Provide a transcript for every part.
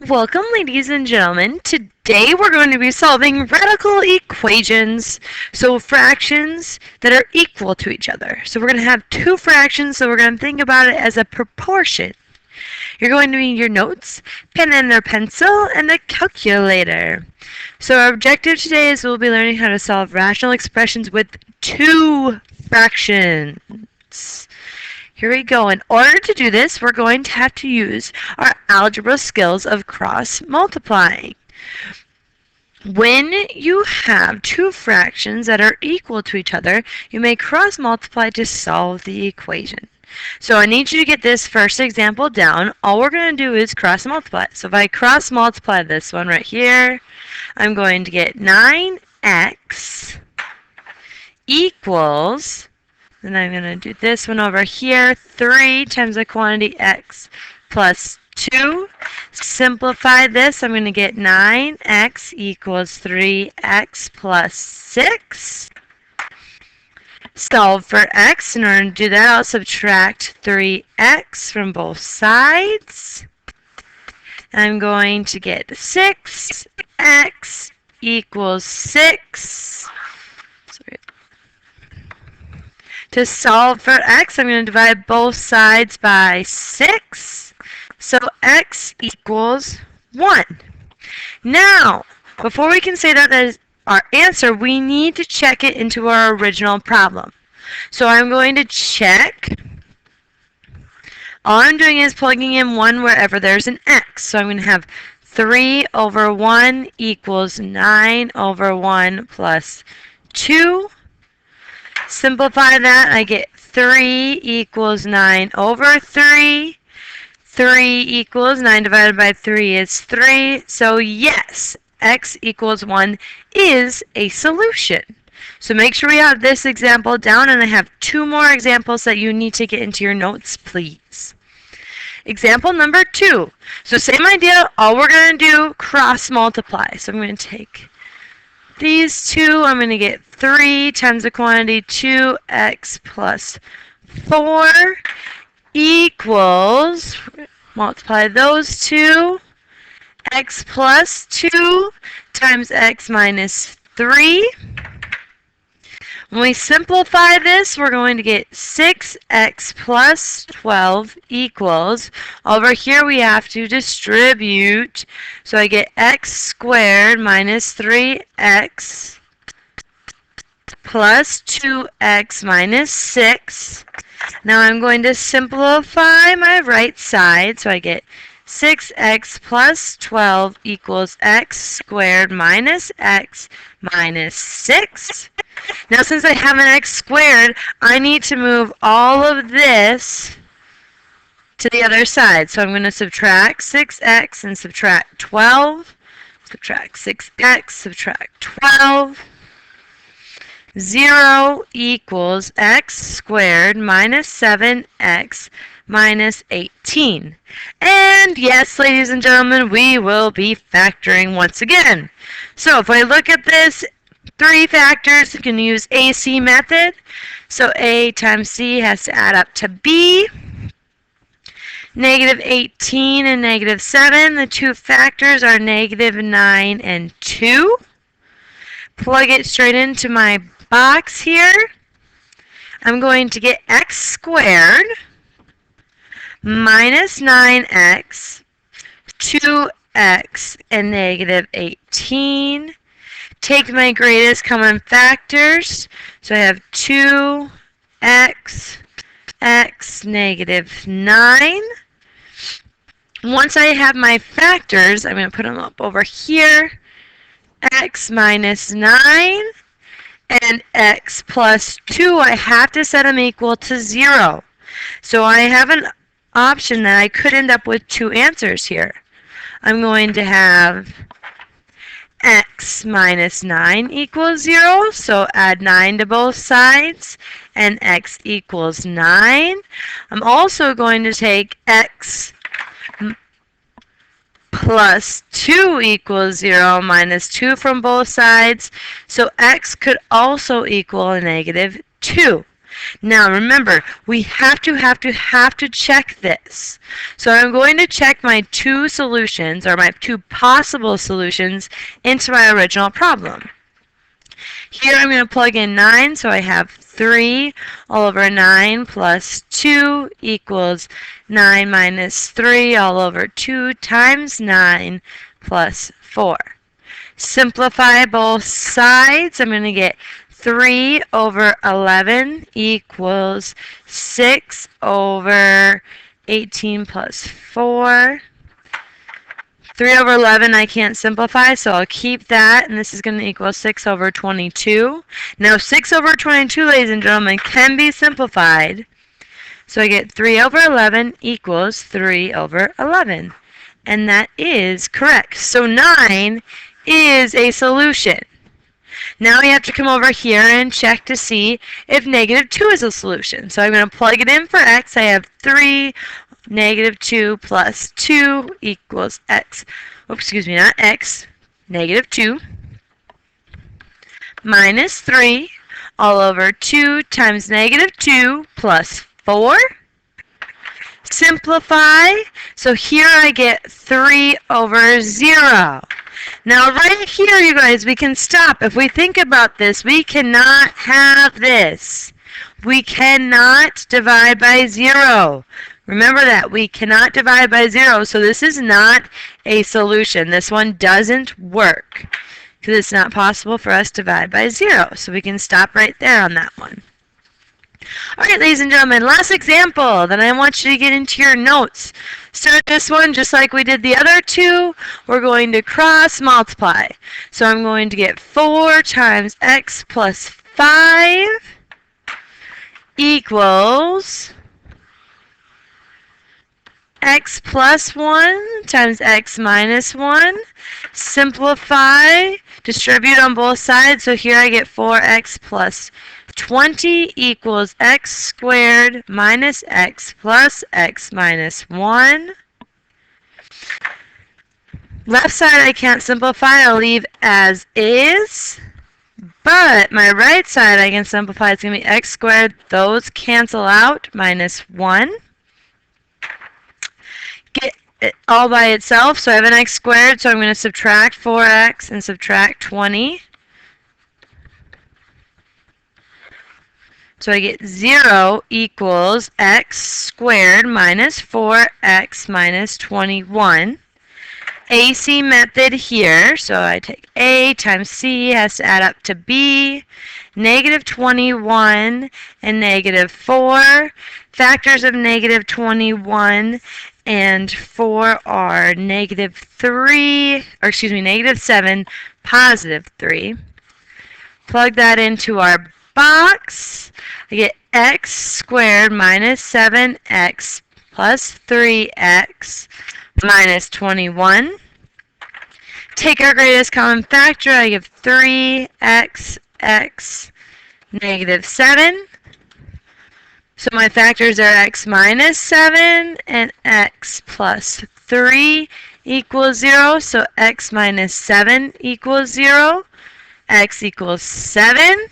Welcome, ladies and gentlemen. Today we're going to be solving radical equations, so fractions that are equal to each other. So we're going to have two fractions, so we're going to think about it as a proportion. You're going to need your notes, pen and or pencil, and a calculator. So our objective today is we'll be learning how to solve rational expressions with two fractions. Here we go. In order to do this, we're going to have to use our algebra skills of cross multiplying. When you have two fractions that are equal to each other, you may cross multiply to solve the equation. So I need you to get this first example down. All we're going to do is cross multiply. So if I cross multiply this one right here, I'm going to get 9x equals, then I'm going to do this one over here, 3 times the quantity x plus 2. Simplify this, I'm going to get 9x equals 3x plus 6. Solve for x. In order to do that, I'll subtract 3x from both sides. I'm going to get 6x equals 6. To solve for x, I'm going to divide both sides by 6. So x equals 1. Now, before we can say that is our answer, we need to check it into our original problem. So I'm going to check. All I'm doing is plugging in 1 wherever there's an x. So I'm going to have 3 over 1 equals 9 over 1 plus 2. Simplify that, I get 3 equals 9 over 3. 3 equals 9 divided by 3 is 3. So yes, x equals 1 is a solution. So make sure we have this example down, and I have two more examples that you need to get into your notes, please. Example number 2. So same idea, all we're going to do, cross multiply. So I'm going to take these two, I'm going to get 3 times the quantity 2x plus 4 equals, multiply those two, x plus 2 times x minus 3. When we simplify this, we're going to get 6x plus 12 equals, over here we have to distribute, so I get x squared minus 3x plus 2x minus 6. Now I'm going to simplify my right side, so I get 6x plus 12 equals x squared minus x minus 6. Now since I have an x squared, I need to move all of this to the other side. So I'm going to subtract 6x and subtract 12. Subtract 6x, subtract 12. 0 equals x squared minus 7x minus 18. And yes, ladies and gentlemen, we will be factoring once again. So if I look at this, 3 factors, you can use AC method. So A times C has to add up to B. Negative 18 and negative 7, the two factors are negative 9 and 2. Plug it straight into my box here. I'm going to get x squared minus 9x, 2x, and negative 18. Take my greatest common factors. So I have 2x, x, negative 9. Once I have my factors, I'm going to put them up over here. X minus 9 and x plus 2, I have to set them equal to 0. So I have an option that I could end up with two answers here. I'm going to have x minus 9 equals 0, so add 9 to both sides, and x equals 9. I'm also going to take x plus 2 equals 0 minus 2 from both sides, so x could also equal a negative 2. Now remember, we have to check this. So I'm going to check my two solutions, or my two possible solutions, into my original problem. Here I'm going to plug in 9, so I have 3 all over 9 plus 2 equals 9 minus 3 all over 2 times 9 plus 4. Simplify both sides. I'm going to get 3 over 11 equals 6 over 18 plus 4. 3 over 11 I can't simplify, so I'll keep that, and this is going to equal 6 over 22. Now 6 over 22, ladies and gentlemen, can be simplified. So I get 3 over 11 equals 3 over 11. And that is correct. So 9 is a solution. Now we have to come over here and check to see if negative 2 is a solution. So I'm going to plug it in for x. I have 3 negative 2 plus 2 equals x. Oops, excuse me, not x. Negative 2 minus 3 all over 2 times negative 2 plus 4. Simplify. So here I get 3 over 0. Now right here, you guys, we can stop. If we think about this, we cannot have this. We cannot divide by 0. Remember that. We cannot divide by 0, so this is not a solution. This one doesn't work because it's not possible for us to divide by 0. So we can stop right there on that one. Alright, ladies and gentlemen, last example. Then I want you to get into your notes. Start this one just like we did the other two. We're going to cross multiply. So I'm going to get 4 times x plus 5 equals x plus 1 times x minus 1. Simplify, distribute on both sides. So here I get 4x plus 20 equals x squared minus x plus x minus 1. Left side I can't simplify. I'll leave as is. But my right side I can simplify. It's going to be x squared. Those cancel out. Minus 1. Get it all by itself. So I have an x squared. So I'm going to subtract 4x and subtract 20. So I get 0 equals x squared minus 4x minus 21. AC method here, so I take A times C has to add up to B. Negative 21 and negative 4. Factors of negative 21 and 4 are negative 3, or excuse me, negative 7, positive 3. Plug that into our box. I get x squared minus 7x plus 3x minus 21. Take our greatest common factor. I give 3x, x, negative 7. So my factors are x minus 7 and x plus 3 equals 0. So x minus 7 equals 0. X equals 7.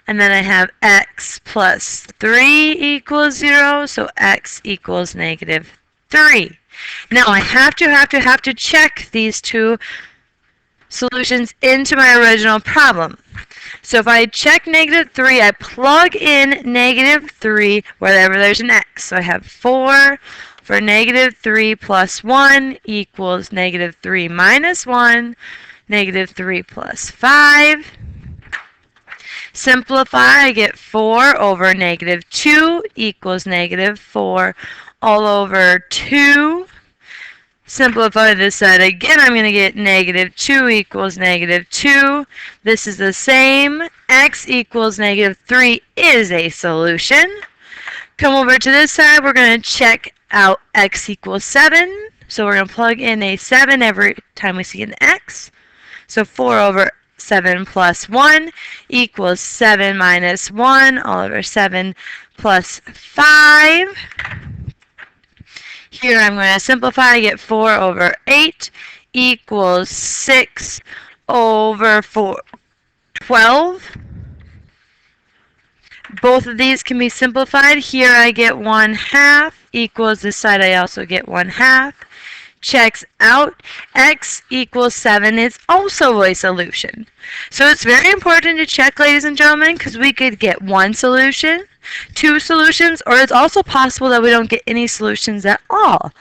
And then I have x plus 3 equals 0. So x equals negative 3. Now I have to check these two solutions into my original problem. So if I check negative 3, I plug in negative 3 wherever there's an x. So I have 4 for negative 3 plus 1 equals negative 3 minus 1, negative 3 plus 5. Simplify, I get 4 over negative 2 equals negative 4 all over 2. Simplify this side again, I'm going to get negative 2 equals negative 2. This is the same. X equals negative 3 is a solution. Come over to this side, we're going to check out x equals 7. So we're going to plug in a 7 every time we see an x. So 4 over 7 plus 1 equals 7 minus 1 all over 7 plus 5. Here I'm going to simplify. I get 4 over 8 equals 6 over 12. Both of these can be simplified. Here I get 1/2 equals this side I also get 1/2. Checks out. X equals 7 is also a solution. So it's very important to check, ladies and gentlemen, because we could get one solution, two solutions, or it's also possible that we don't get any solutions at all.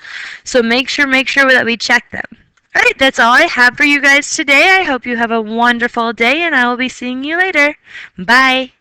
So make sure that we check them. Alright, that's all I have for you guys today. I hope you have a wonderful day, and I will be seeing you later. Bye.